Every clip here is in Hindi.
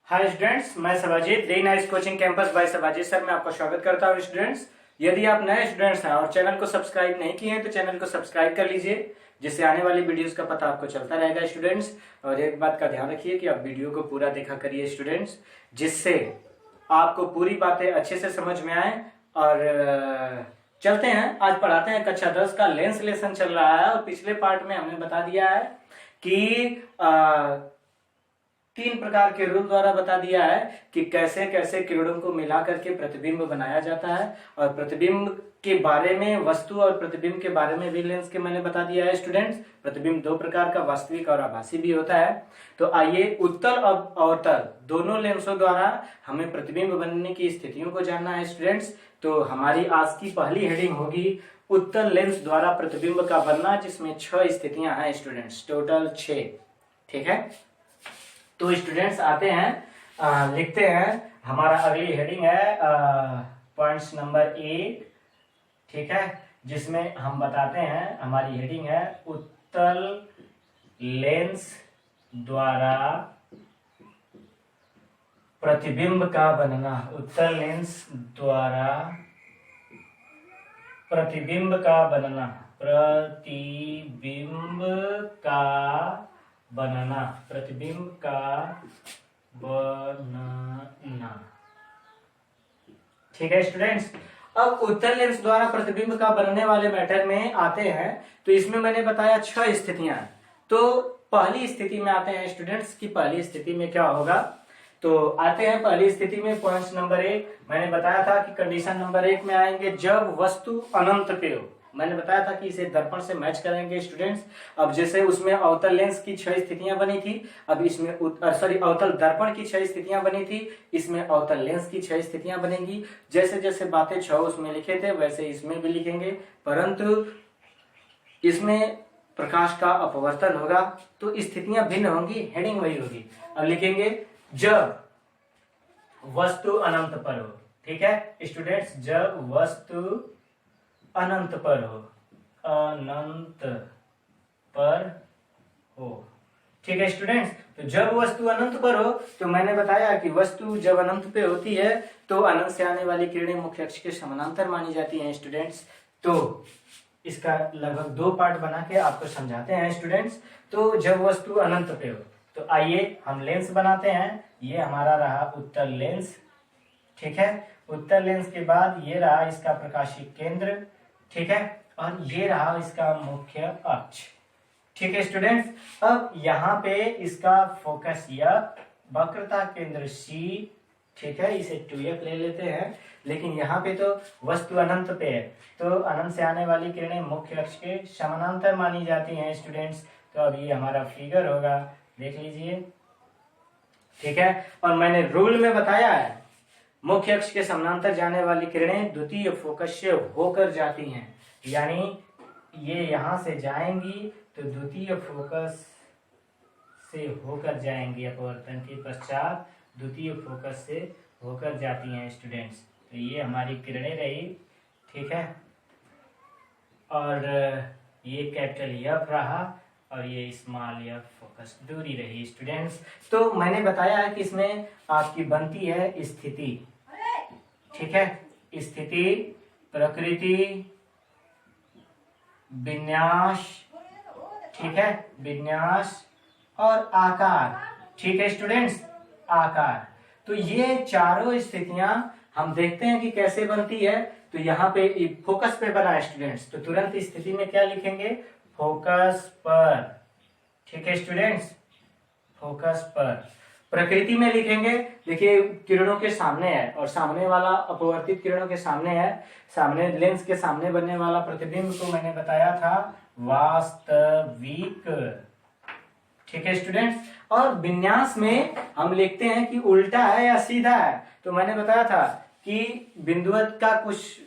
हाय स्टूडेंट्स, मैं Sabajit D nice coaching campus by Sabajit sir में आपका स्वागत करता हूं। स्टूडेंट्स, यदि आप नए स्टूडेंट्स हैं और चैनल को सब्सक्राइब नहीं किए हैं तो चैनल को सब्सक्राइब कर लीजिए, जिससे आने वाली वीडियोस का पता आपको चलता रहेगा। स्टूडेंट्स, और एक बात का ध्यान रखिए कि आप वीडियो को पूरा देखा करिए स्टूडेंट्स, जिससे आपको पूरी बातें अच्छे से समझ में आए। और चलते हैं, आज पढ़ाते हैं कक्षा 10 का लेंस लेसन चल रहा है। और पिछले पार्ट में हमने बता दिया है कि 3 प्रकार के रूल द्वारा बता दिया है कि कैसे कैसे किरणों को मिला करके प्रतिबिंब बनाया जाता है। और प्रतिबिंब के बारे में, वस्तु और प्रतिबिंब के बारे में भी लेंस के मैंने बता दिया है। स्टूडेंट्स, प्रतिबिंब 2 प्रकार का, वास्तविक और आभासी भी होता है। तो आइए उत्तल और अवतल दोनों लेंसों द्वारा हमें प्रतिबिंब बनने की स्थितियों को जानना है। स्टूडेंट्स, तो हमारी आज की पहली हेडिंग होगी उत्तल लेंस द्वारा प्रतिबिंब का बनना, जिसमें 6 स्थितियां हैं स्टूडेंट्स, टोटल 6। ठीक है, तो स्टूडेंट्स आते हैं, लिखते हैं। हमारा अगली हेडिंग है पॉइंट्स नंबर 1। ठीक है, जिसमें हम बताते हैं, हमारी हेडिंग है उत्तल लेंस द्वारा प्रतिबिंब का बनना। उत्तल लेंस द्वारा प्रतिबिंब का बनना, प्रतिबिंब का बनना, प्रतिबिंब का बनना। ठीक है स्टूडेंट्स, अब उत्तल लेंस द्वारा प्रतिबिंब का बनने वाले मैटर में आते हैं। तो इसमें मैंने बताया 6 स्थितियां। तो पहली स्थिति में आते हैं स्टूडेंट्स की पहली स्थिति में क्या होगा। तो आते हैं पहली स्थिति में, पॉइंट नंबर 1। मैंने बताया था कि कंडीशन नंबर 1 में आएंगे जब वस्तु अनंत पे हो। मैंने बताया था कि इसे दर्पण से मैच करेंगे स्टूडेंट्स। अब जैसे उसमें अवतल लेंस की 6 स्थितियां बनी थी, अब इसमें अवतल दर्पण की 6 स्थितियां बनी थी, इसमें अवतल लेंस की 6 स्थितियां बनेगी। जैसे जैसे बातें 6 उसमें लिखे थे वैसे इसमें भी लिखेंगे, परंतु इसमें प्रकाश का अपवर्तन होगा तो स्थितियां भिन्न होंगी, हेडिंग वही होगी। अब लिखेंगे जब वस्तु अनंत पर हो। ठीक है स्टूडेंट्स, जब वस्तु अनंत पर हो, अनंत पर हो। ठीक है स्टूडेंट्स, तो जब वस्तु अनंत पर हो, तो मैंने बताया कि वस्तु जब अनंत पे होती है तो अनंत से आने वाली किरणें मुख्य अक्ष के समानांतर मानी जाती हैं स्टूडेंट्स। तो इसका लगभग 2 पार्ट बना के आपको समझाते हैं स्टूडेंट्स। तो जब वस्तु अनंत पे हो, तो आइए हम लेंस बनाते हैं। ये हमारा रहा उत्तल लेंस। ठीक है, उत्तल लेंस के बाद ये रहा इसका प्रकाशीय केंद्र। ठीक है, और ये रहा इसका मुख्य अक्ष। ठीक है स्टूडेंट्स, अब यहाँ पे इसका फोकस या वक्रता केंद्र C। ठीक है, इसे 2F ले लेते हैं। लेकिन यहाँ पे तो वस्तु अनंत पे है, तो अनंत से आने वाली किरणें मुख्य अक्ष के समानांतर मानी जाती हैं स्टूडेंट्स। तो अब ये हमारा फिगर होगा, देख लीजिए। ठीक है, और मैंने रूल में बताया है मुख्य अक्ष के समानांतर जाने वाली किरणें द्वितीय फोकस से होकर जाती हैं, यानी ये यहां से जाएंगी तो द्वितीय फोकस से होकर जाएंगी, अपवर्तन के पश्चात द्वितीय फोकस से होकर जाती हैं स्टूडेंट्स। तो ये हमारी किरणें रही। ठीक है, और ये कैपिटल F रहा और ये स्मॉल F फोकस दूरी रही स्टूडेंट्स। तो मैंने बताया है कि इसमें आपकी बनती है स्थिति। ठीक है, स्थिति, प्रकृति, विन्यास। ठीक है, विन्यास और आकार। ठीक है स्टूडेंट्स, आकार। तो ये चारों स्थितियां हम देखते हैं कि कैसे बनती है। तो यहाँ पे फोकस पे बना है स्टूडेंट्स, तो तुरंत स्थिति में क्या लिखेंगे, फोकस पर। ठीक है स्टूडेंट्स, फोकस पर। प्रकृति में लिखेंगे, देखिए किरणों के सामने है और सामने वाला अपवर्तित किरणों के सामने है, सामने लेंस के सामने बनने वाला प्रतिबिंब को मैंने बताया था वास्तविक। ठीक है स्टूडेंट्स, और विन्यास में हम लिखते हैं कि उल्टा है या सीधा है। तो मैंने बताया था कि बिंदुवत का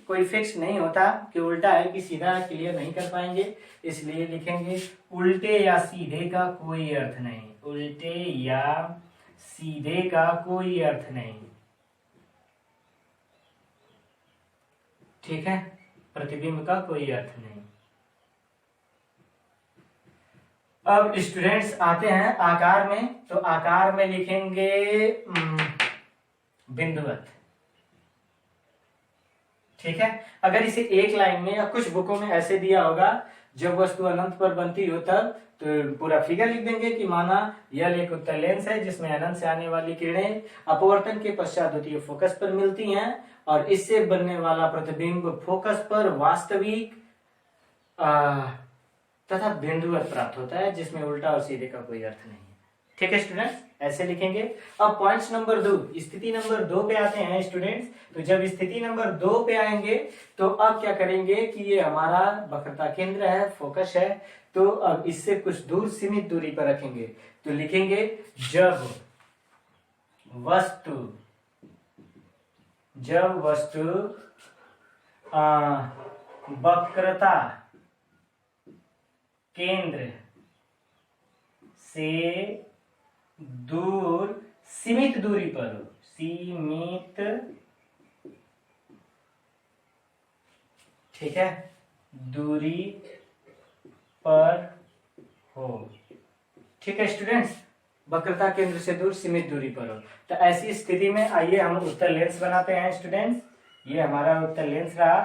कोई फिक्स नहीं होता कि उल्टा है कि सीधा है, क्लियर नहीं कर पाएंगे, इसलिए लिखेंगे उल्टे या सीधे का कोई अर्थ नहीं, उल्टे या सीधे का कोई अर्थ नहीं। ठीक है, प्रतिबिंब का कोई अर्थ नहीं। अब स्टूडेंट्स आते हैं आकार में, तो आकार में लिखेंगे बिंदुवत। ठीक है, अगर इसे एक लाइन में या कुछ बुकों में ऐसे दिया होगा, जब वस्तु अनंत पर बनती हो तब, तो पूरा फिगर लिख देंगे कि माना यह एक उत्तल लेंस है जिसमें अनंत से आने वाली किरणें अपवर्तन के पश्चात द्वितीय फोकस पर मिलती हैं और इससे बनने वाला प्रतिबिंब फोकस पर वास्तविक तथा बिंदुवत प्राप्त होता है, जिसमें उल्टा और सीधे का कोई अर्थ नहीं है। ठीक है स्टूडेंट्स, ऐसे लिखेंगे। अब पॉइंट नंबर 2, स्थिति नंबर 2 पे आते हैं स्टूडेंट्स। तो जब स्थिति नंबर 2 पे आएंगे तो अब क्या करेंगे कि ये हमारा वक्रता केंद्र है, फोकस है, तो अब इससे कुछ दूर सीमित दूरी पर रखेंगे। तो लिखेंगे जब वस्तु वक्रता केंद्र से दूर सीमित दूरी पर हो, सीमित, ठीक है, दूरी पर हो। ठीक है स्टूडेंट्स, वक्रता केंद्र से दूर सीमित दूरी पर हो। तो ऐसी स्थिति में आइए हम उत्तल लेंस बनाते हैं स्टूडेंट्स। ये हमारा उत्तल लेंस रहा,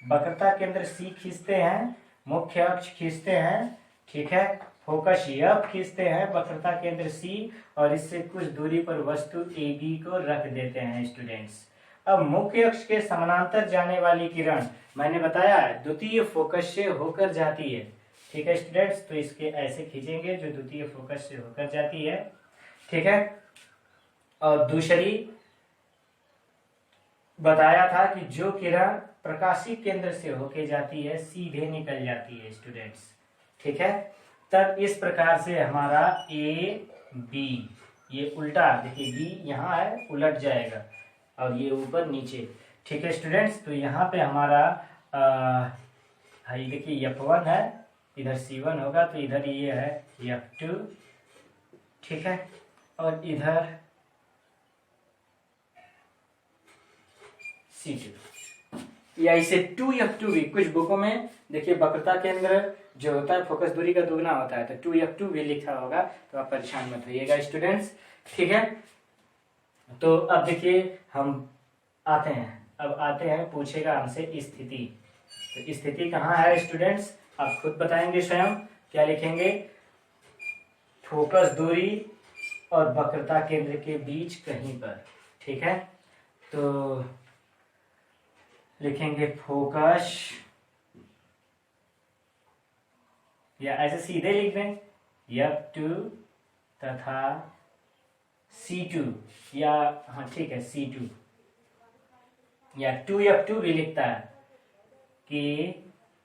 वक्रता केंद्र सी खींचते हैं, मुख्य अक्ष खींचते हैं, ठीक है, फोकस एफ खींचते हैं, वक्रता केंद्र सी, और इससे कुछ दूरी पर वस्तु ए बी को रख देते हैं स्टूडेंट्स। अब मुख्य अक्ष के समानांतर जाने वाली किरण मैंने बताया द्वितीय फोकस से होकर जाती है। ठीक है स्टूडेंट्स, तो इसके ऐसे खींचेंगे जो द्वितीय फोकस से होकर जाती है। ठीक है, और दूसरी बताया था कि जो किरण प्रकाशीय केंद्र से होके जाती है सीधे निकल जाती है स्टूडेंट्स। ठीक है, तब इस प्रकार से हमारा ए बी, ये उल्टा देखिए, बी यहाँ है, उलट जाएगा और ये ऊपर नीचे। ठीक है स्टूडेंट्स, तो यहाँ पे हमारा देखिए F1 है, इधर C1 होगा, तो इधर ये है F2, ठीक है, और इधर C2, या इसे 2F2 भी कुछ बुकों में देखिए वक्रता केंद्र जो होता है फोकस दूरी का दुगना होता है, तो 2F2 भी लिखा होगा, तो आप परेशान मत होइएगा स्टूडेंट्स। ठीक है, तो अब देखिए हम आते हैं, अब आते हैं पूछेगा हमसे स्थिति। तो स्थिति कहाँ है स्टूडेंट्स, आप खुद बताएंगे स्वयं, क्या लिखेंगे, फोकस दूरी और वक्रता केंद्र के बीच कहीं पर। ठीक है, तो लिखेंगे फोकस, या ऐसे सीधे लिख दें F2 तथा C2, या हाँ ठीक है C2, या 2F2 भी लिखता है के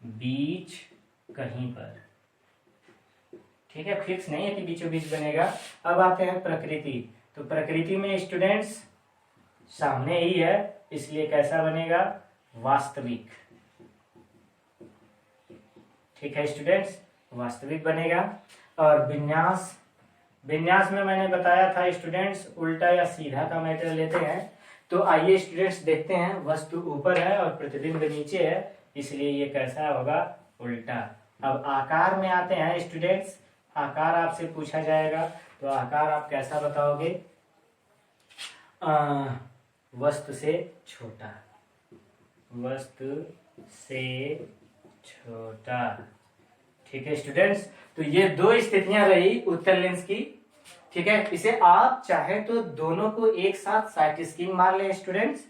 बीच कहीं पर। ठीक है, फिक्स नहीं है कि बीचों बीच बनेगा। अब आते हैं प्रकृति। तो प्रकृति में स्टूडेंट्स सामने ही है, इसलिए कैसा बनेगा, वास्तविक। ठीक है स्टूडेंट्स, वास्तविक बनेगा। और विन्यास, विन्यास में मैंने बताया था स्टूडेंट्स उल्टा या सीधा का मैटर लेते हैं। तो आइए स्टूडेंट्स देखते हैं, वस्तु ऊपर है और प्रतिबिंब नीचे है, इसलिए ये कैसा होगा, उल्टा। अब आकार में आते हैं स्टूडेंट्स, आकार आपसे पूछा जाएगा, तो आकार आप कैसा बताओगे, वस्तु से छोटा, वस्तु से छोटा। ठीक है स्टूडेंट्स, तो ये दो स्थितियां रही उत्तल लेंस की। ठीक है, इसे आप चाहे तो दोनों को एक साथ साइड स्क्रीन मार लें स्टूडेंट्स,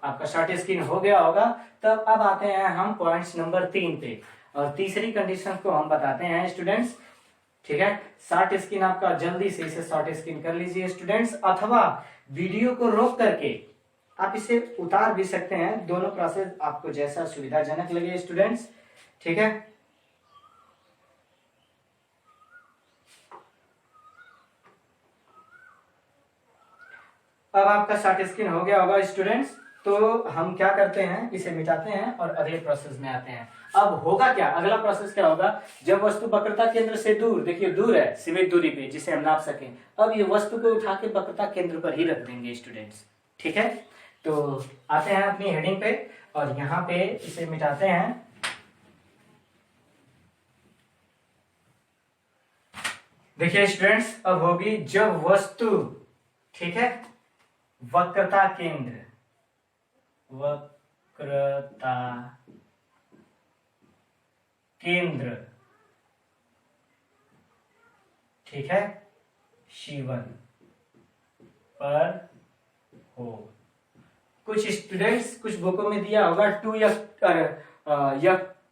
आपका शॉर्ट स्क्रीन हो गया होगा। तब अब आते हैं हम पॉइंट्स नंबर 3 पे, और तीसरी कंडीशन को हम बताते हैं स्टूडेंट्स। ठीक है, शॉर्ट स्क्रीन आपका जल्दी से इसे शॉर्ट स्क्रीन कर लीजिए स्टूडेंट्स, अथवा वीडियो को रोक करके आप इसे उतार भी सकते हैं, दोनों प्रोसेस आपको जैसा सुविधाजनक लगे स्टूडेंट्स। ठीक है, अब आपका शॉर्ट स्क्रीन हो गया होगा स्टूडेंट्स। तो हम क्या करते हैं, इसे मिटाते हैं और अगले प्रोसेस में आते हैं। अब होगा क्या, अगला प्रोसेस क्या होगा, जब वस्तु वक्रता केंद्र से दूर, देखिए दूर है सीमित दूरी पे जिसे हम नाप सकें, अब ये वस्तु को उठा के वक्रता केंद्र पर ही रख देंगे स्टूडेंट्स। ठीक है, तो आते हैं अपनी हेडिंग पे और यहाँ पे इसे मिटाते हैं। देखिए स्टूडेंट्स, अब होगी जब वस्तु, ठीक है, वक्रता केंद्र, वक्रता केंद्र, ठीक है, C1 पर हो। कुछ स्टूडेंट्स कुछ बुकों में दिया होगा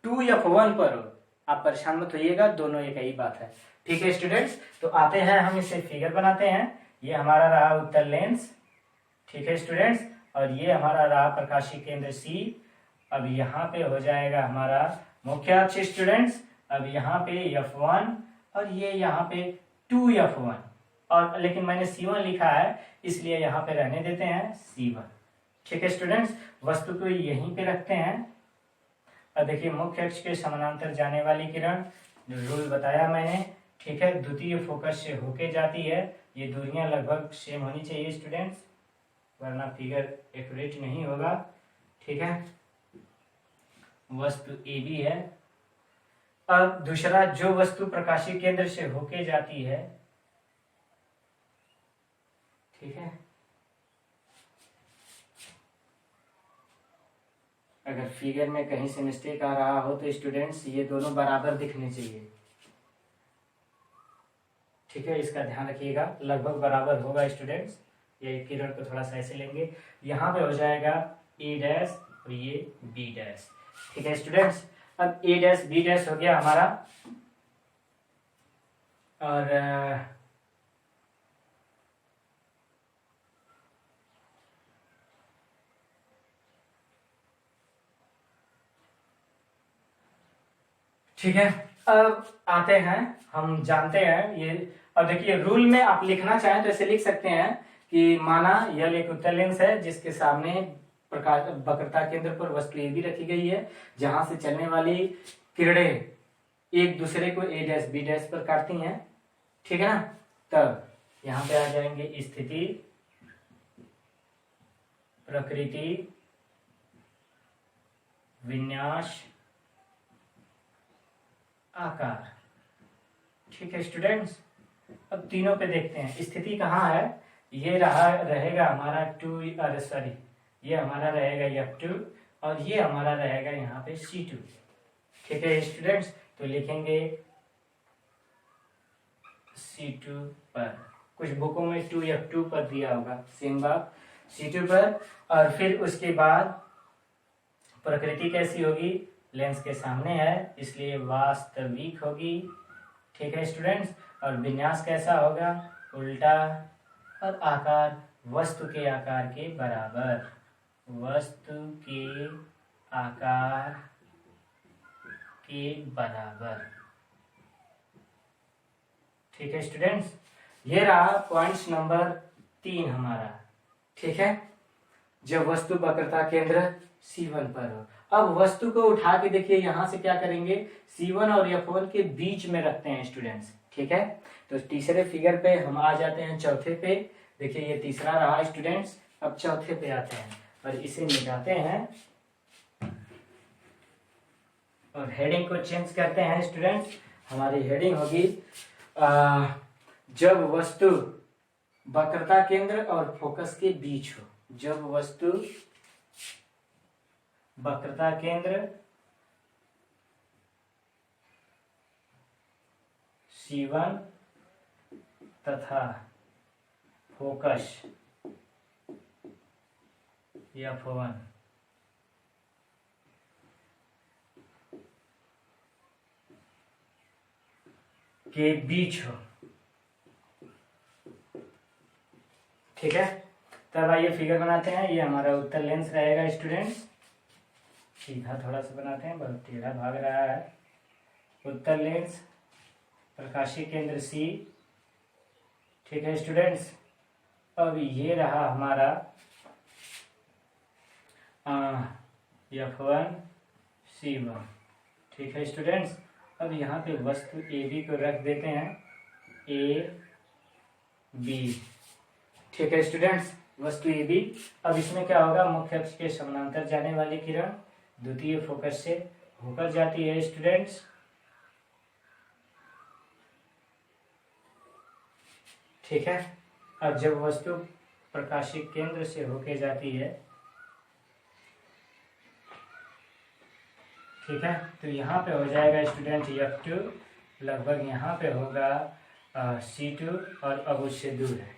2F1 पर हो। आप परेशान मत होइएगा, दोनों एक ही बात है। ठीक है स्टूडेंट्स, तो आते हैं हम इसे फिगर बनाते हैं। ये हमारा रहा उत्तल लेंस, ठीक है स्टूडेंट्स, और ये हमारा रहा प्रकाशीय केंद्र C। अब यहाँ पे हो जाएगा हमारा मुख्य अक्ष स्टूडेंट्स। अब यहाँ पे F1 और ये यहाँ पे 2F1, और लेकिन मैंने C1 लिखा है इसलिए यहाँ पे रहने देते हैं C1। ठीक है स्टूडेंट्स, वस्तु को यहीं पे रखते हैं। और देखिए मुख्य अक्ष के समानांतर जाने वाली किरण, जो रूल बताया मैंने, ठीक है, द्वितीय फोकस से होके जाती है। ये दूरियां लगभग सेम होनी चाहिए स्टूडेंट्स, वरना फिगर एक्यूरेट नहीं होगा। ठीक है, वस्तु AB है। अब दूसरा, जो वस्तु प्रकाशीय केंद्र से होके जाती है, ठीक है, अगर फिगर में कहीं से मिस्टेक आ रहा हो तो स्टूडेंट्स ये दोनों बराबर दिखने चाहिए। ठीक है, इसका ध्यान रखिएगा, लगभग बराबर होगा स्टूडेंट्स। ये किरण को थोड़ा सा ऐसे लेंगे, यहाँ पे हो जाएगा A' और ये B'। ठीक है स्टूडेंट्स, अब A' B' हो गया हमारा। और ठीक है, अब आते हैं, हम जानते हैं ये। अब देखिए रूल में आप लिखना चाहें तो ऐसे लिख सकते हैं कि माना यह एक उत्तल लेंस है जिसके सामने प्रकाश वक्रता केंद्र पर वस्तु AB रखी गई है, जहां से चलने वाली किरणें एक दूसरे को A' B' पर काटती हैं। ठीक है ना, तब यहाँ पे आ जाएंगे स्थिति, प्रकृति, विन्यास, आकार। ठीक है स्टूडेंट्स, अब तीनों पे देखते हैं। स्थिति कहाँ है, ये रहेगा हमारा ये हमारा रहेगा F2 और ये हमारा रहेगा यहाँ पे C2। ठीक है स्टूडेंट्स, तो लिखेंगे C2 पर। कुछ बुकों में 2F2 पर दिया होगा, सेम बात, C2 पर। और फिर उसके बाद प्रकृति कैसी होगी, लेंस के सामने है इसलिए वास्तविक होगी। ठीक है स्टूडेंट्स, और विन्यास कैसा होगा, उल्टा। और आकार वस्तु के आकार के बराबर, वस्तु के आकार के बराबर। ठीक है स्टूडेंट्स, ये रहा पॉइंट्स नंबर 3 हमारा। ठीक है, जब वस्तु वक्रता केंद्र C1 पर हो। अब वस्तु को उठा के देखिए, यहां से क्या करेंगे, C1 और F1 के बीच में रखते हैं स्टूडेंट्स। ठीक है, तो तीसरे फिगर पे हम आ जाते हैं, चौथे पे। देखिए ये तीसरा रहा स्टूडेंट्स, अब चौथे पे आते हैं और इसे मिटाते हैं और हेडिंग को चेंज करते हैं स्टूडेंट्स। हमारी हेडिंग होगी जब वस्तु वक्रता केंद्र और फोकस के बीच हो। जब वस्तु वक्रता केंद्र C1 तथा फोकस F1 के बीच हो। ठीक है, तब आइए फिगर बनाते हैं। ये हमारा उत्तल लेंस रहेगा स्टूडेंट्स, सीधा थोड़ा सा बनाते हैं, बहुत टेढ़ा भाग रहा है। उत्तल लेंस, प्रकाशीय केंद्र C। ठीक है स्टूडेंट्स, अब ये रहा हमारा F1 C1। ठीक है स्टूडेंट्स, अब यहाँ पे वस्तु AB को रख देते हैं AB। ठीक है स्टूडेंट्स, वस्तु AB। अब इसमें क्या होगा, मुख्य अक्ष के समानांतर जाने वाली किरण द्वितीय फोकस से होकर जाती है स्टूडेंट्स। ठीक है। अब जब वस्तु प्रकाशिक केंद्र से होके जाती है, ठीक है, तो यहाँ पे हो जाएगा स्टूडेंट F2, लगभग यहाँ पे होगा C2 और अब उससे दूर है।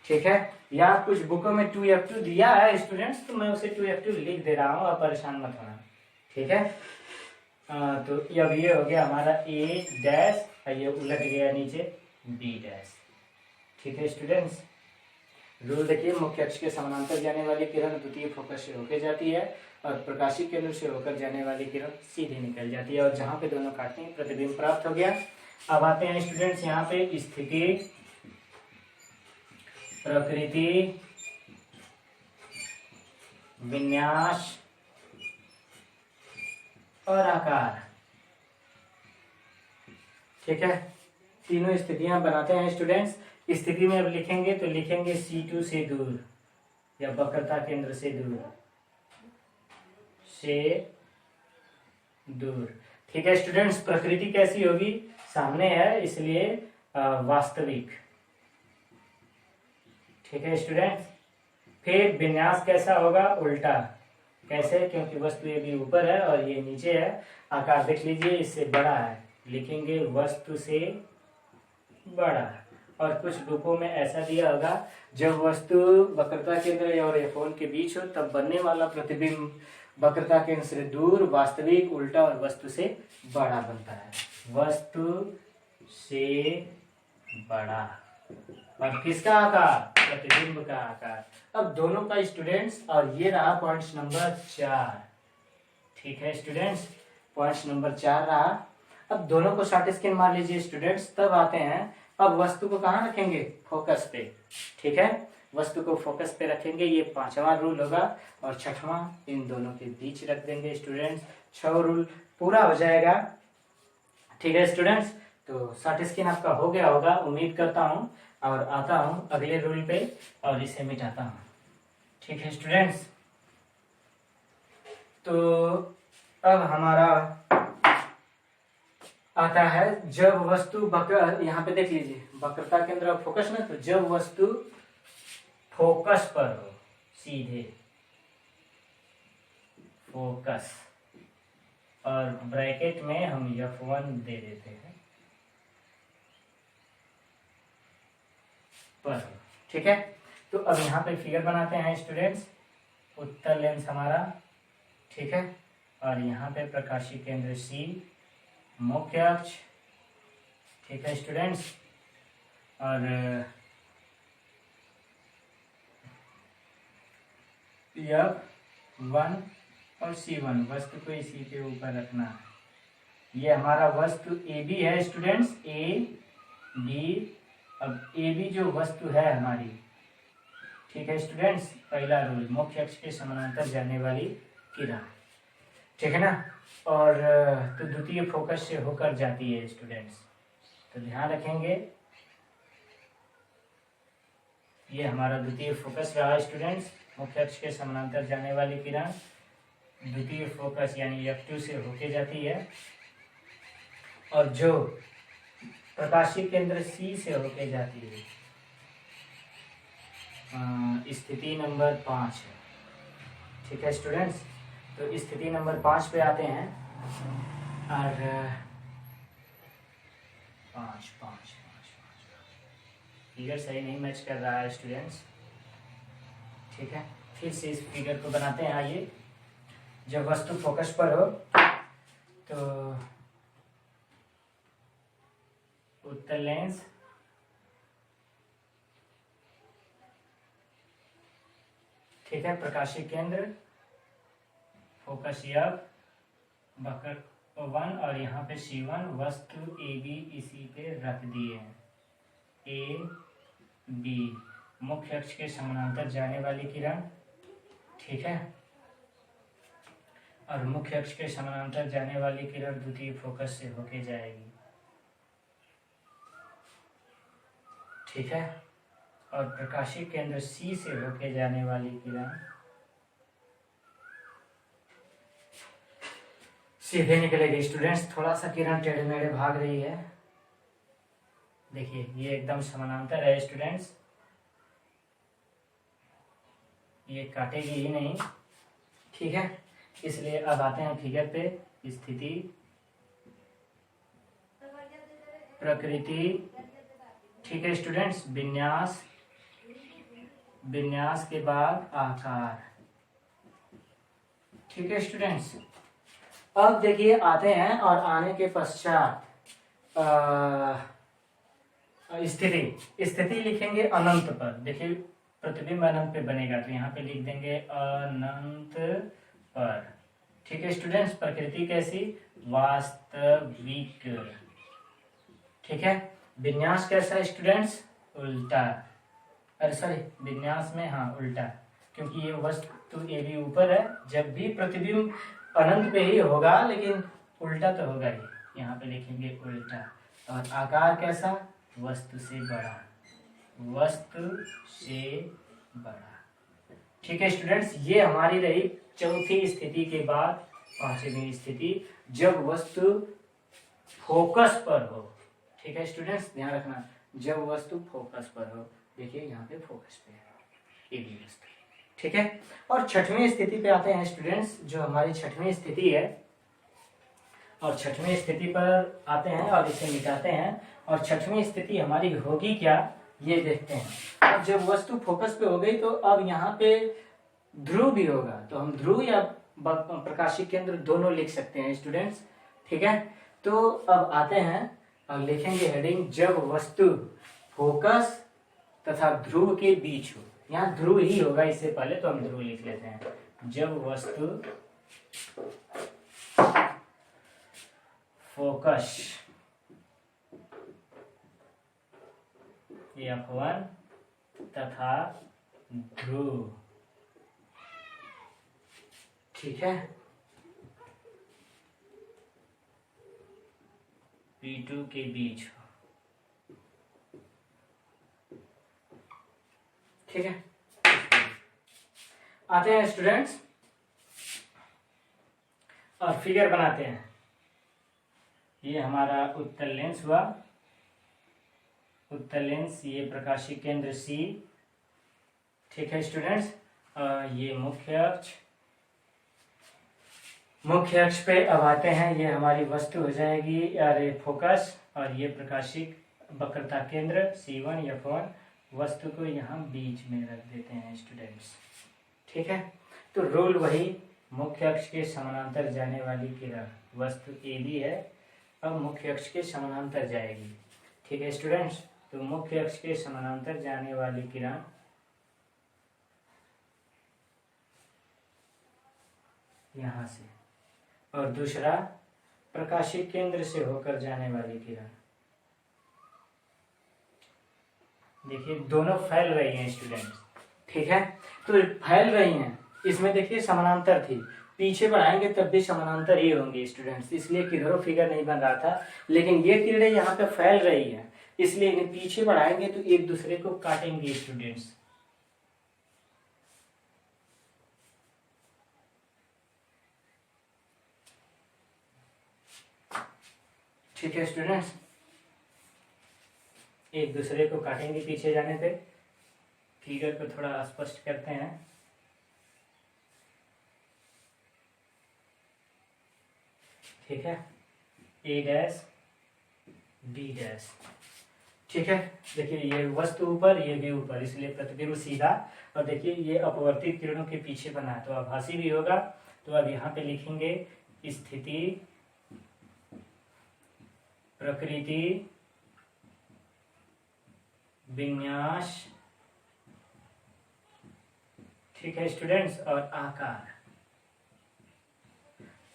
ठीक है, या कुछ बुकों में 2F2 दिया है स्टूडेंट्स, तो मैं उसे 2F2 लिख दे रहा हूँ, आप परेशान मत होना। ठीक है, तो अब ये हो गया हमारा A डैश और ये उलट गया नीचे B डैश। ठीक है स्टूडेंट्स, रूल देखिए, मुख्य अक्ष के समानांतर जाने वाली किरण द्वितीय फोकस से होकर जाती है और प्रकाशिक केंद्र से होकर जाने वाली किरण सीधे निकल जाती है और जहां पे दोनों काटते हैं प्रतिबिंब प्राप्त हो गया। अब आते हैं स्टूडेंट्स यहाँ पे स्थिति, प्रकृति, विन्यास और आकार। ठीक है, तीनों स्थितियां बनाते हैं स्टूडेंट्स। स्थिति में अब लिखेंगे तो लिखेंगे C2 से दूर या वक्रता केंद्र से दूर, से दूर। ठीक है स्टूडेंट्स, प्रकृति कैसी होगी, सामने है इसलिए वास्तविक। ठीक है स्टूडेंट्स, फिर विन्यास कैसा होगा, उल्टा। कैसे, क्योंकि वस्तु ये भी ऊपर है और ये नीचे है। आकार देख लीजिए, इससे बड़ा है, लिखेंगे वस्तु से बड़ा। और कुछ बुकों में ऐसा दिया होगा, जब वस्तु वक्रता केंद्र और F1 के बीच हो तब बनने वाला प्रतिबिंब वक्रता केंद्र से दूर, वास्तविक, उल्टा और वस्तु से बड़ा बनता है। वस्तु से बड़ा। और किसका आकार, प्रतिबिंब का आकार। अब दोनों का स्टूडेंट्स, और ये रहा पॉइंट नंबर 4। ठीक है स्टूडेंट्स, पॉइंट नंबर 4 रहा। अब दोनों को शॉर्ट स्क्रीन मार लीजिए स्टूडेंट्स। तब आते हैं, अब वस्तु को कहाँ रखेंगे, फोकस पे। ठीक है, वस्तु को फोकस पे रखेंगे, ये 5वां रूल होगा। और 6वां इन दोनों के बीच रख देंगे स्टूडेंट्स। 6 रूल पूरा हो जाएगा। ठीक है स्टूडेंट्स, तो शॉर्ट स्क्रीन आपका हो गया होगा उम्मीद करता हूँ। और आता हूँ अगले रूल पे और इसे मिटाता हूँ। ठीक है स्टूडेंट्स, तो अब हमारा आता है, जब वस्तु वक्र, यहाँ पे देख लीजिए वक्रता केंद्र और फोकस में, तो जब वस्तु फोकस पर हो, सीधे फोकस, और ब्रैकेट में हम F1 दे देते हैं, पर। ठीक है, तो अब यहाँ पे फिगर बनाते हैं स्टूडेंट्स। उत्तल लेंस हमारा, ठीक है, और यहाँ पे प्रकाशीय केंद्र C, मुख्य अक्ष। ठीक है स्टूडेंट्स, और F1 और C1, वस्तु को इसी के ऊपर रखना है। ये हमारा वस्तु AB है स्टूडेंट्स, AB। अब AB जो वस्तु है हमारी, ठीक है स्टूडेंट्स, पहला रूल, मुख्य अक्ष के समानांतर जाने वाली किरण। ठीक है ना, और तो द्वितीय फोकस से होकर जाती है स्टूडेंट्स, तो ध्यान रखेंगे। ये हमारा द्वितीय फोकस रहा स्टूडेंट्स, मुख्य अक्ष के समानांतर जाने वाली किरण द्वितीय फोकस यानी F2 से होके जाती है। और जो प्रकाशीय केंद्र C से होके जाती है, स्थिति नंबर 5 है। ठीक है स्टूडेंट्स, तो स्थिति नंबर 5 पे आते हैं। और 5 फिगर सही नहीं मैच कर रहा है स्टूडेंट्स। ठीक है, फिर से इस फिगर को बनाते हैं। आइए, जब वस्तु फोकस पर हो तो उत्तल लेंस, ठीक है, प्रकाशीय केंद्र, फोकस F, वक्र 1 और यहाँ पे C1, वस्तु AB इसी पे रख दिए हैं, AB, मुख्य अक्ष के समानांतर जाने वाली किरण। ठीक है, और मुख्य अक्ष के समानांतर जाने वाली किरण द्वितीय फोकस से होके जाएगी। ठीक है, और प्रकाशीय केंद्र C से होके जाने वाली किरण सीधे निकलेगी स्टूडेंट्स। थोड़ा सा किरण टेढ़े मेढ़े भाग रही है, देखिए ये एकदम समानांतर है स्टूडेंट्स, ये काटेगी ही नहीं, ठीक है। इसलिए अब आते हैं फिगर पे। स्थिति, प्रकृति, ठीक है स्टूडेंट्स, विन्यास, विन्यास के बाद आकार, ठीक है स्टूडेंट्स। अब देखिए आते हैं और आने के पश्चात स्थिति, स्थिति लिखेंगे अनंत पर। देखिए प्रतिबिंब अनंत पे बनेगा तो यहाँ पे लिख देंगे अनंत पर, ठीक है स्टूडेंट्स। प्रकृति कैसी, वास्तविक, ठीक है। विन्यास कैसा है स्टूडेंट्स, उल्टा, अरे सॉरी विन्यास में हाँ उल्टा, क्योंकि ये वस्तु ए भी ऊपर है, जब भी प्रतिबिंब अनंत पे ही होगा लेकिन उल्टा तो होगा ही, यहाँ पे लिखेंगे उल्टा। और आकार कैसा, वस्तु से बड़ा, वस्तु से बड़ा, ठीक है स्टूडेंट्स। ये हमारी रही चौथी स्थिति के बाद पांचवी स्थिति, जब वस्तु फोकस पर हो, ठीक है स्टूडेंट्स, ध्यान रखना, जब वस्तु फोकस पर हो। देखिए यहाँ पे फोकस पे है ये भी वस्तु, ठीक है। और छठवीं स्थिति पे आते हैं स्टूडेंट्स, जो हमारी छठवीं स्थिति है, और छठवीं स्थिति पर आते हैं और इसे मिटाते हैं। और छठवीं स्थिति हमारी होगी क्या, ये देखते हैं। अब जब वस्तु फोकस पे हो गई तो अब यहाँ पे ध्रुव भी होगा, तो हम ध्रुव या प्रकाशीय केंद्र दोनों लिख सकते हैं स्टूडेंट्स, ठीक है। तो अब आते हैं और लिखेंगे हेडिंग, जब वस्तु फोकस तथा ध्रुव के बीच हो। यहाँ ध्रुव ही होगा इससे पहले, तो हम ध्रुव लिख लेते हैं। जब वस्तु फोकस F1 तथा ध्रुव, ठीक है, P2 के बीच हो, ठीक है। आते हैं स्टूडेंट्स और फिगर बनाते हैं। ये हमारा उत्तल लेंस हुआ, उत्तल लेंस, ये प्रकाशीय केंद्र C, ठीक है स्टूडेंट्स। ये मुख्य अक्ष, मुख्य अक्ष पे अब आते हैं, ये हमारी वस्तु हो जाएगी अरे फोकस, और ये प्रकाशिक वक्रता केंद्र C1 F1, वस्तु को यहाँ बीच में रख देते हैं स्टूडेंट्स, ठीक है। तो रूल वही, मुख्य अक्ष के समानांतर जाने वाली किरण, वस्तु AB है, अब मुख्य अक्ष के समानांतर जाएगी, ठीक है स्टूडेंट्स। तो मुख्य अक्ष के समानांतर जाने वाली किरण यहाँ से, और दूसरा प्रकाशीय केंद्र से होकर जाने वाली किरण, देखिए दोनों फैल रही हैं स्टूडेंट्स, ठीक है। तो फैल रही हैं, इसमें देखिए समानांतर थी, पीछे बढ़ाएंगे तब भी समानांतर ही होंगे स्टूडेंट्स, इसलिए किधरों फिगर नहीं बन रहा था। लेकिन ये किरणें यहाँ पे फैल रही हैं, इसलिए इन्हें पीछे बढ़ाएंगे तो एक दूसरे को काटेंगे स्टूडेंट्स, ठीक है स्टूडेंट्स, एक दूसरे को काटेंगे पीछे जाने पे। फिगर को थोड़ा स्पष्ट करते हैं, ठीक है, A डैश B डैश, ठीक है। देखिए ये वस्तु ऊपर, ये भी ऊपर, इसलिए प्रतिबिंब सीधा, और देखिए ये अपवर्तित किरणों के पीछे बना है तो आभासी भी होगा। तो अब यहाँ पे लिखेंगे स्थिति, प्रकृति, विन्यास, ठीक है स्टूडेंट्स, और आकार।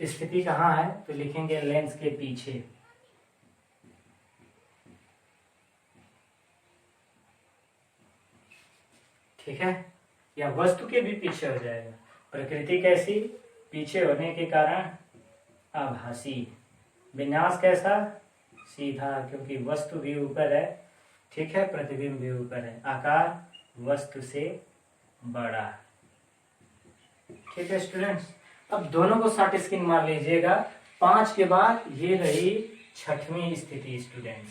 स्थिति कहाँ है तो लिखेंगे लेंस के पीछे, ठीक है, या वस्तु के भी पीछे हो जाएगा। प्रकृति कैसी, पीछे होने के कारण आभासी, विन्यास कैसा, सीधा, क्योंकि वस्तु भी ऊपर है, ठीक है, प्रतिबिंब भी ऊपर है, आकार वस्तु से बड़ा, ठीक है स्टूडेंट्स। अब दोनों को शॉर्ट स्क्रीन मार लीजिएगा। 5 के बाद ये रही छठवीं स्थिति स्टूडेंट्स,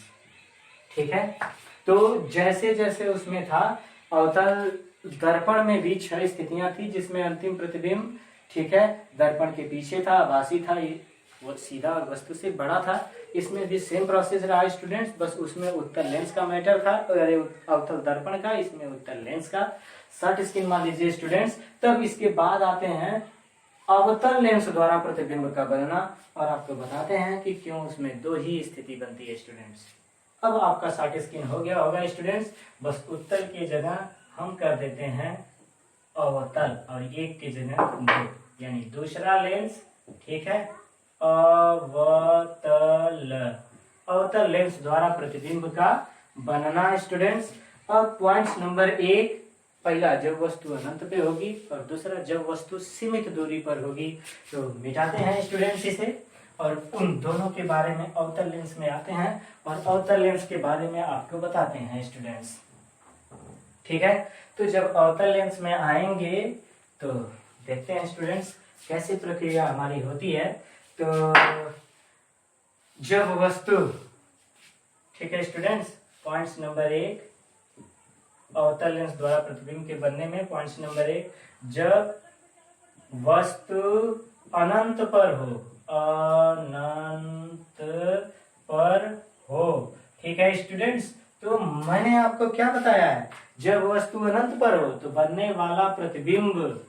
ठीक है। तो जैसे जैसे उसमें था, अवतल दर्पण में भी 6 स्थितियां थी, जिसमें अंतिम प्रतिबिंब, ठीक है, दर्पण के पीछे था, आभासी था, वो सीधा और वस्तु से बड़ा था। इसमें भी सेम प्रोसेस रहा स्टूडेंट्स, बस उसमें उत्तल लेंस का मैटर था, अरे अवतल दर्पण का, इसमें उत्तल लेंस का। शॉर्ट स्क्रीन मान लीजिए स्टूडेंट्स। तब इसके बाद आते हैं अवतल लेंस द्वारा प्रतिबिंब का बनना, और आपको बताते हैं कि क्यों उसमें 2 ही स्थिति बनती है स्टूडेंट्स। अब आपका शॉर्ट स्क्रीन हो गया होगा स्टूडेंट्स। बस उत्तल की जगह हम कर देते हैं अवतल, और एक की जगह 2, यानी दूसरा लेंस, ठीक है, अवतल, अवतल लेंस द्वारा प्रतिबिंब का बनना स्टूडेंट्स। अब पॉइंट्स नंबर 1, पहला जब वस्तु अनंत पे होगी, और दूसरा जब वस्तु सीमित दूरी पर होगी। तो मिटाते हैं स्टूडेंट्स इसे, और उन दोनों के बारे में अवतल लेंस में आते हैं, और अवतल लेंस के बारे में आपको बताते हैं स्टूडेंट्स, ठीक है। तो जब अवतल लेंस में आएंगे तो देखते हैं स्टूडेंट्स कैसी प्रक्रिया हमारी होती है। तो जब वस्तु, ठीक है स्टूडेंट्स, पॉइंट्स नंबर 1 अवतल लेंस द्वारा प्रतिबिंब के बनने में, पॉइंट्स नंबर 1, जब वस्तु अनंत पर हो, अनंत पर हो, ठीक है स्टूडेंट्स। तो मैंने आपको क्या बताया है, जब वस्तु अनंत पर हो तो बनने वाला प्रतिबिंब,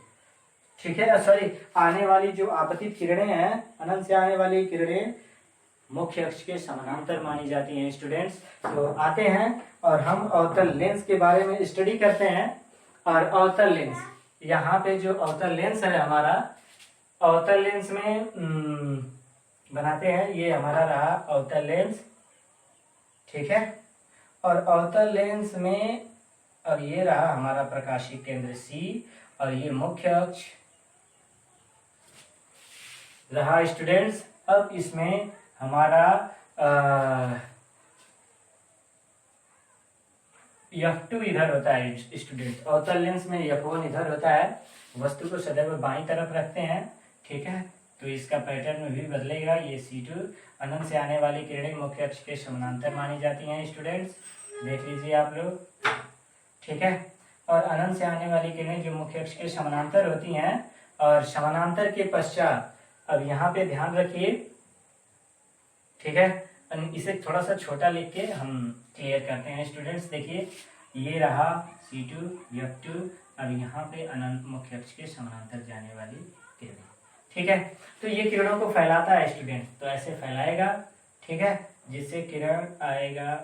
ठीक है, सॉरी, आने वाली जो आपतित किरणें हैं, अनंत से आने वाली किरणें मुख्य अक्ष के समानांतर मानी जाती हैं स्टूडेंट्स। तो आते हैं और हम अवतल लेंस के बारे में स्टडी करते हैं। और अवतल लेंस, यहाँ पे जो अवतल लेंस है हमारा, अवतल लेंस में बनाते हैं, ये हमारा रहा अवतल लेंस, ठीक है। और अवतल लेंस में अब ये रहा हमारा प्रकाशीय केंद्र C, और ये मुख्य अक्ष रहा स्टूडेंट्स। अब इसमें हमारा F2 इधर होता है स्टूडेंट्स, अवतल लेंस में F1 इधर होता है। वस्तु को सदैव बाईं तरफ रखते हैं, ठीक है, तो इसका पैटर्न भी बदलेगा। ये C2, अनंत से आने वाली किरणें मुख्य अक्ष के समानांतर मानी जाती हैं स्टूडेंट्स, देख लीजिए आप लोग, ठीक है। और अनंत से आने वाली किरणें जो मुख्य अक्ष के समानांतर होती हैं, और समानांतर के पश्चात, अब यहाँ पे ध्यान रखिए, ठीक है, इसे थोड़ा सा छोटा लिख के हम क्लियर करते हैं स्टूडेंट्स। देखिए, ये रहा C2, F2, और यहाँ पे अनंत मुख्य अक्ष के समानांतर जाने वाली किरणें, ठीक है। तो ये किरणों को फैलाता है स्टूडेंट, तो ऐसे फैलाएगा, ठीक है, जिससे किरण आएगा,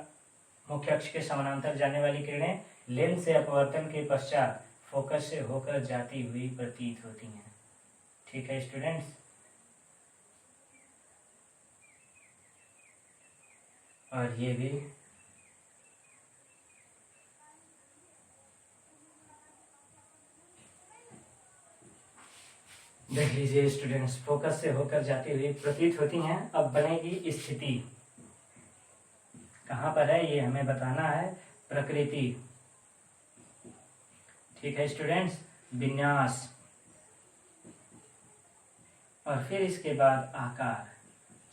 मुख्य अक्ष के समानांतर जाने वाली किरणें लेंस से अपवर्तन के पश्चात फोकस से होकर जाती हुई प्रतीत होती हैं, ठीक है स्टूडेंट्स। और ये भी देख लीजिए स्टूडेंट्स, फोकस से होकर जाती हुई प्रतीत होती हैं। अब बनेगी स्थिति, कहाँ पर है ये हमें बताना है, प्रकृति, ठीक है स्टूडेंट्स, विन्यास, और फिर इसके बाद आकार।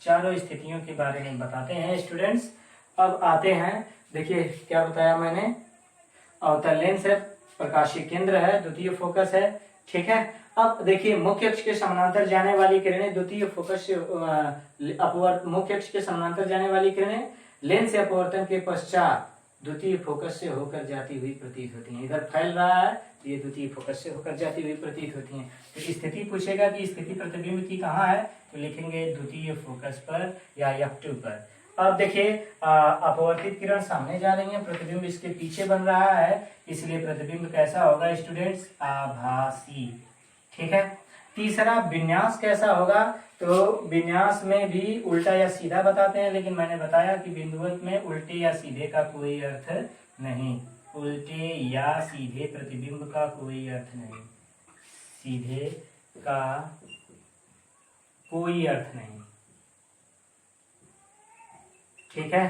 चारों स्थितियों के बारे में बताते हैं स्टूडेंट्स। अब आते हैं, देखिए क्या बताया मैंने, अवतल लेंस है, प्रकाशीय केंद्र है, द्वितीय फोकस है, ठीक है। अब देखिए, मुख्य अक्ष के समानांतर जाने वाली किरणें द्वितीय फोकस से मुख्य अक्ष के समानांतर जाने वाली किरणें लेंस से अपवर्तन के पश्चात द्वितीय फोकस से होकर जाती हुई प्रतीत होती हैं। इधर फैल रहा है तो ये द्वितीय फोकस से होकर जाती हुई प्रतीत होती हैं। तो स्थिति पूछेगा कि स्थिति प्रतिबिंब की कहाँ है, तो लिखेंगे द्वितीय फोकस पर या F2 पर। अब देखिए, अपवर्तित किरण सामने जा रही है, प्रतिबिंब इसके पीछे बन रहा है, इसलिए प्रतिबिंब कैसा होगा स्टूडेंट्स, आभासी, ठीक है। तीसरा, विन्यास कैसा होगा, तो विन्यास में भी उल्टा या सीधा बताते हैं, लेकिन मैंने बताया कि बिंदुवत में उल्टे या सीधे का कोई अर्थ नहीं, उल्टे या सीधे प्रतिबिंब का कोई अर्थ नहीं, सीधे का कोई अर्थ नहीं, ठीक है,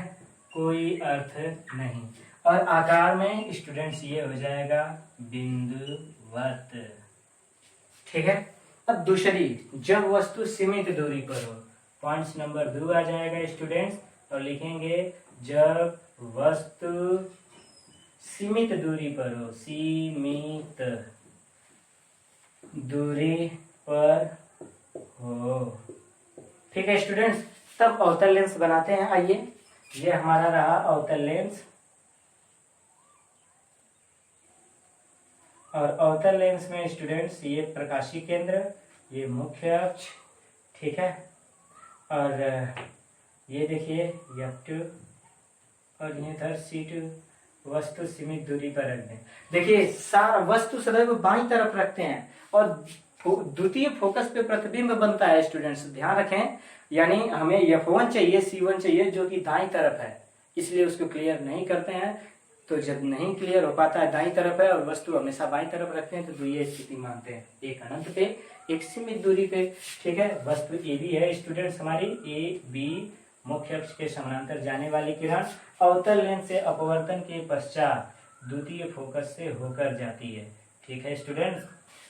कोई अर्थ नहीं। और आकार में स्टूडेंट्स ये हो जाएगा बिंदुवत, ठीक है। अब दूसरी, जब वस्तु सीमित दूरी पर हो, पॉइंट्स नंबर 2 आ जाएगा स्टूडेंट्स, और लिखेंगे जब वस्तु सीमित दूरी पर हो, सीमित दूरी पर हो। ठीक है स्टूडेंट्स, तब अवतल लेंस बनाते हैं। आइए, ये हमारा रहा अवतल लेंस, और अवतल लेंस में स्टूडेंट्स ये प्रकाशीय केंद्र, ये मुख्य अक्ष, ठीक है, और ये देखिए F2 और ये इधर C2, वस्तु सीमित दूरी पर रख दें। देखिए सारा वस्तु सदैव बाईं तरफ रखते हैं और द्वितीय फोकस पे प्रतिबिंब बनता है स्टूडेंट्स, ध्यान रखें। यानी हमें F1 चाहिए, C1 चाहिए जो कि दाईं तरफ है, इसलिए उसको क्लियर नहीं करते हैं। तो जब नहीं क्लियर हो पाता है, दाईं तरफ है और वस्तु हमेशा बाईं तरफ रखते हैं, तो द्वितीय स्थिति मानते हैं, एक अनंत पे एक सीमित दूरी पे। ठीक है, वस्तु ए बी है स्टूडेंट्स हमारी, ए बी मुख्य अक्ष के समानांतर जाने वाली किरण अवतल लेंस से अपवर्तन के पश्चात द्वितीय फोकस से होकर जाती है। ठीक है स्टूडेंट्स,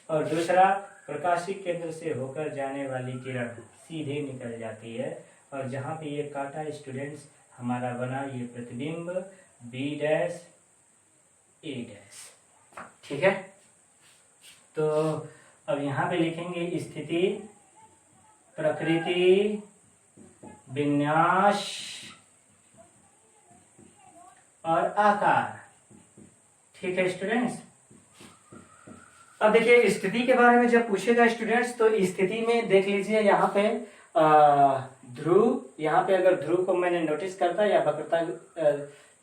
और दूसरा प्रकाशीय केंद्र से होकर जाने वाली किरण सीधे निकल जाती है, और जहाँ पे ये काटा स्टूडेंट्स हमारा बना, ये प्रतिबिंब बी डैश ए डैश। ठीक है, तो अब यहाँ पे लिखेंगे स्थिति, प्रकृति, विन्यास और आकार। ठीक है स्टूडेंट्स, अब देखिए स्थिति के बारे में जब पूछेगा स्टूडेंट्स, तो स्थिति में देख लीजिए यहाँ पे ध्रुव, यहाँ पे अगर ध्रुव को मैंने नोटिस करता या वक्रता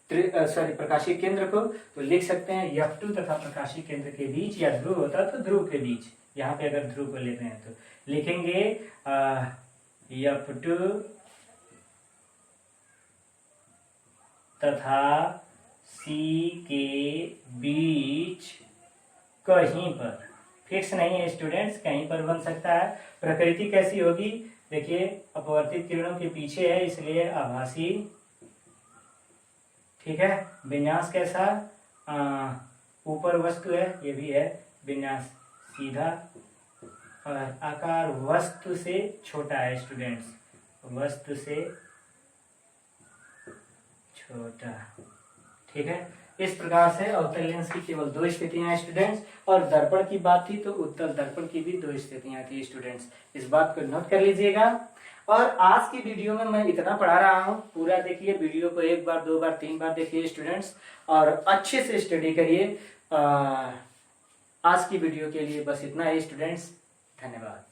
प्रकाशीय केंद्र को, तो लिख सकते हैं F2 तथा प्रकाशीय केंद्र के बीच, या ध्रुव होता तो ध्रुव के बीच, यहाँ पे अगर ध्रुव को लेते हैं तो लिखेंगे F2 तथा C के बीच कहीं पर, फिक्स नहीं है स्टूडेंट्स, कहीं पर बन सकता है। प्रकृति कैसी होगी, देखिए अपवर्तित किरणों के पीछे है इसलिए आभासी। ठीक है, विन्यास कैसा, ऊपर वस्तु है, ये भी है विन्यास सीधा, और आकार वस्तु से छोटा है स्टूडेंट्स, वस्तु से छोटा। ठीक है, इस प्रकार से अवतल लेंस की केवल दो स्थितियां हैं स्टूडेंट्स, और दर्पण की बात थी तो उत्तल दर्पण की भी दो स्थितियां थी स्टूडेंट्स, इस बात को नोट कर लीजिएगा। और आज की वीडियो में मैं इतना पढ़ा रहा हूँ, पूरा देखिए वीडियो को, एक बार, दो बार, तीन बार देखिए स्टूडेंट्स, और अच्छे से स्टडी करिए। आज की वीडियो के लिए बस इतना ही स्टूडेंट्स, धन्यवाद।